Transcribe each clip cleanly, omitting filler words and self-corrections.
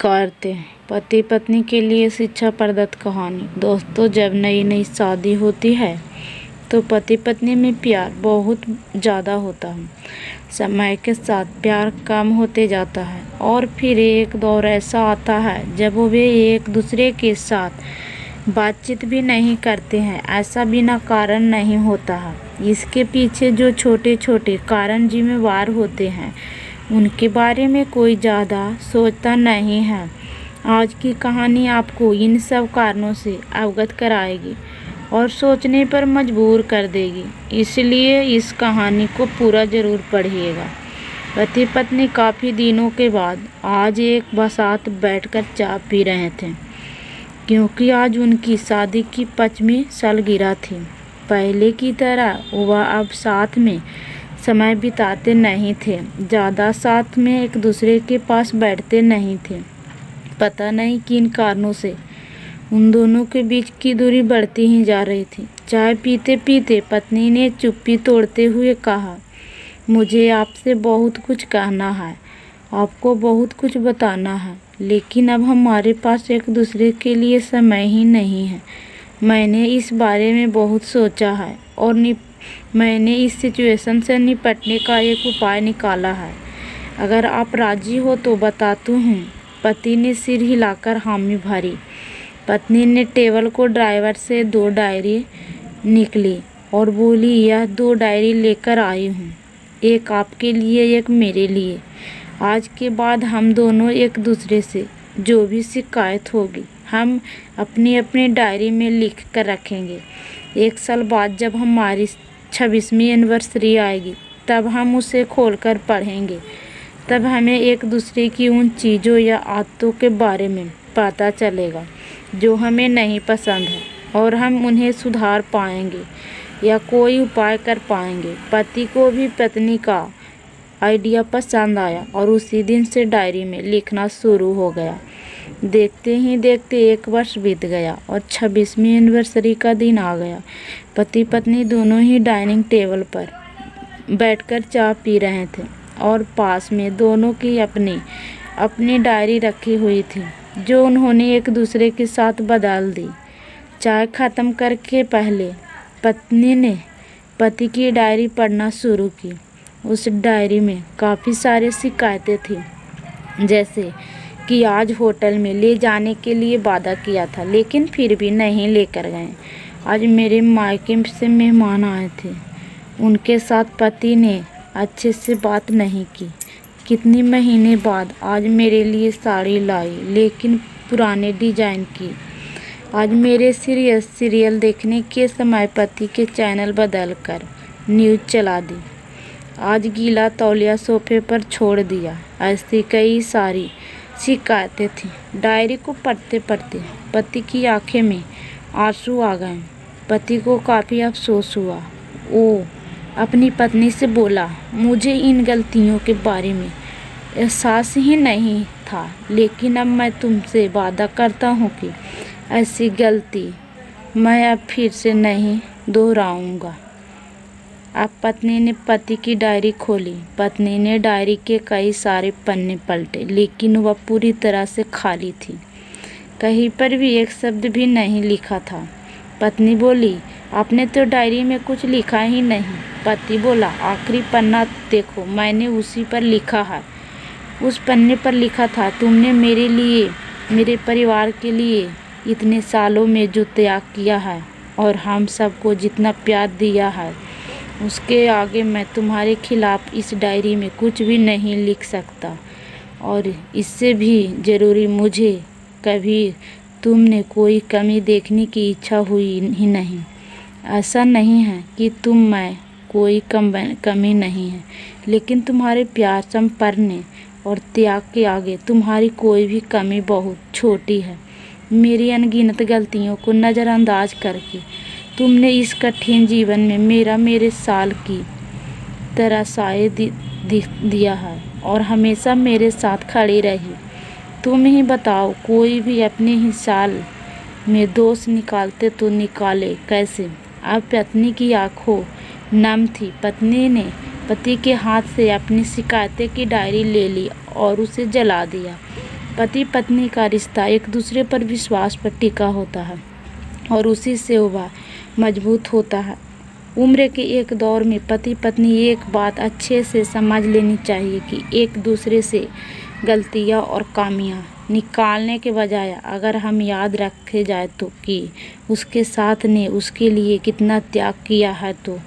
करते हैं। पति पत्नी के लिए शिक्षा प्रदत्त कहानी। दोस्तों, जब नई नई शादी होती है तो पति पत्नी में प्यार बहुत ज़्यादा होता है। समय के साथ प्यार कम होते जाता है और फिर एक दौर ऐसा आता है जब वे एक दूसरे के साथ बातचीत भी नहीं करते हैं। ऐसा बिना कारण नहीं होता है। इसके पीछे जो छोटे छोटे कारण जिम्मेवार होते हैं उनके बारे में कोई ज़्यादा सोचता नहीं है। आज की कहानी आपको इन सब कारणों से अवगत कराएगी और सोचने पर मजबूर कर देगी, इसलिए इस कहानी को पूरा ज़रूर पढ़िएगा। पति पत्नी काफ़ी दिनों के बाद आज एक साथ बैठकर चाय पी रहे थे, क्योंकि आज उनकी शादी की 5वीं सालगिरह थी। पहले की तरह वह अब साथ में समय बिताते नहीं थे, ज़्यादा साथ में एक दूसरे के पास बैठते नहीं थे। पता नहीं किन कारणों से उन दोनों के बीच की दूरी बढ़ती ही जा रही थी। चाय पीते पीते पत्नी ने चुप्पी तोड़ते हुए कहा, मुझे आपसे बहुत कुछ कहना है, आपको बहुत कुछ बताना है, लेकिन अब हमारे पास एक दूसरे के लिए समय ही नहीं है। मैंने इस बारे में बहुत सोचा है और मैंने इस सिचुएशन से निपटने का एक उपाय निकाला है। अगर आप राजी हो तो बताती हूँ। पति ने सिर हिलाकर हामी भरी। पत्नी ने टेबल को ड्राइवर से 2 डायरी निकली और बोली, यह 2 डायरी लेकर आई हूँ, एक आपके लिए, एक मेरे लिए। आज के बाद हम दोनों एक दूसरे से जो भी शिकायत होगी हम अपनी अपनी डायरी में लिख कर रखेंगे। 1 साल बाद जब हमारी 26वीं एनिवर्सरी आएगी तब हम उसे खोलकर पढ़ेंगे। तब हमें एक दूसरे की उन चीज़ों या आदतों के बारे में पता चलेगा जो हमें नहीं पसंद है और हम उन्हें सुधार पाएंगे या कोई उपाय कर पाएंगे। पति को भी पत्नी का आइडिया पसंद आया और उसी दिन से डायरी में लिखना शुरू हो गया। देखते ही देखते 1 वर्ष बीत गया और 26वीं एनिवर्सरी का दिन आ गया। पति पत्नी दोनों ही डाइनिंग टेबल पर बैठकर चाय पी रहे थे और पास में दोनों की अपनी अपनी डायरी रखी हुई थी जो उन्होंने एक दूसरे के साथ बदल दी। चाय ख़त्म करके पहले पत्नी ने पति की डायरी पढ़ना शुरू की। उस डायरी में काफ़ी सारी शिकायतें थी, जैसे कि आज होटल में ले जाने के लिए वादा किया था लेकिन फिर भी नहीं लेकर गए। आज मेरे मायके से मेहमान आए थे, उनके साथ पति ने अच्छे से बात नहीं की। कितने महीने बाद आज मेरे लिए साड़ी लाई लेकिन पुराने डिजाइन की। आज मेरे सीरियल देखने के समय पति के चैनल बदल कर न्यूज़ चला दी। आज गीला तौलिया सोफे पर छोड़ दिया। ऐसी कई सारी शिकायतें थी। डायरी को पढ़ते पढ़ते पति की आंखें में आंसू आ गए। पति को काफ़ी अफसोस हुआ। वो अपनी पत्नी से बोला, मुझे इन गलतियों के बारे में एहसास ही नहीं था, लेकिन अब मैं तुमसे वादा करता हूँ कि ऐसी गलती मैं अब फिर से नहीं दोहराऊँगा। अब पत्नी ने पति की डायरी खोली। पत्नी ने डायरी के कई सारे पन्ने पलटे, लेकिन वह पूरी तरह से खाली थी। कहीं पर भी एक शब्द भी नहीं लिखा था। पत्नी बोली, आपने तो डायरी में कुछ लिखा ही नहीं। पति बोला, आखिरी पन्ना देखो, मैंने उसी पर लिखा है। उस पन्ने पर लिखा था, तुमने मेरे लिए, मेरे परिवार के लिए इतने सालों में जो त्याग किया है और हम सबको जितना प्यार दिया है, उसके आगे मैं तुम्हारे खिलाफ इस डायरी में कुछ भी नहीं लिख सकता। और इससे भी ज़रूरी, मुझे कभी तुमने कोई कमी देखने की इच्छा हुई ही नहीं। ऐसा नहीं है कि तुम में कोई कमी नहीं है, लेकिन तुम्हारे प्यार, समर्पण और त्याग के आगे तुम्हारी कोई भी कमी बहुत छोटी है। मेरी अनगिनत गलतियों को नज़रअंदाज करके तुमने इस कठिन जीवन में मेरे साल की तरह साथ दिया है और हमेशा मेरे साथ खड़ी रही। तुम ही बताओ, कोई भी अपने ही साल में दोष निकालते तो निकाले कैसे। अब पत्नी की आंखों नम थी। पत्नी ने पति के हाथ से अपनी शिकायतें की डायरी ले ली और उसे जला दिया। पति पत्नी का रिश्ता एक दूसरे पर विश्वास पर टिका होता है और उसी से वह मजबूत होता है। उम्र के एक दौर में पति पत्नी एक बात अच्छे से समझ लेनी चाहिए कि एक दूसरे से गलतियां और खामियां निकालने के बजाय अगर हम याद रखे जाए तो कि उसके साथ ने उसके लिए कितना त्याग किया है, तो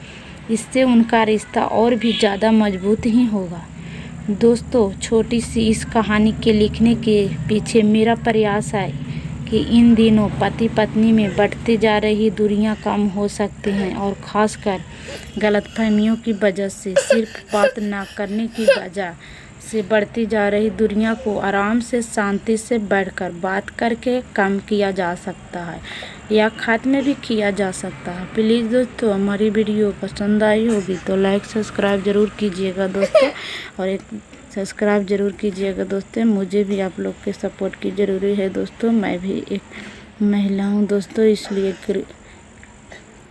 इससे उनका रिश्ता और भी ज़्यादा मजबूत ही होगा। दोस्तों, छोटी सी इस कहानी के लिखने के पीछे मेरा प्रयास है कि इन दिनों पति पत्नी में बढ़ती जा रही दूरियां कम हो सकती हैं और ख़ासकर गलतफहमियों की वजह से सिर्फ बात ना करने की वजह से बढ़ती जा रही दूरियां को आराम से शांति से बैठकर बात करके कम किया जा सकता है या ख़त्म भी किया जा सकता है। प्लीज़ दोस्तों, हमारी वीडियो पसंद आई होगी तो लाइक सब्सक्राइब ज़रूर कीजिएगा दोस्तों, और एक सब्सक्राइब ज़रूर कीजिएगा दोस्तों। मुझे भी आप लोग के सपोर्ट की ज़रूरी है दोस्तों। मैं भी एक महिला हूँ दोस्तों, इसलिए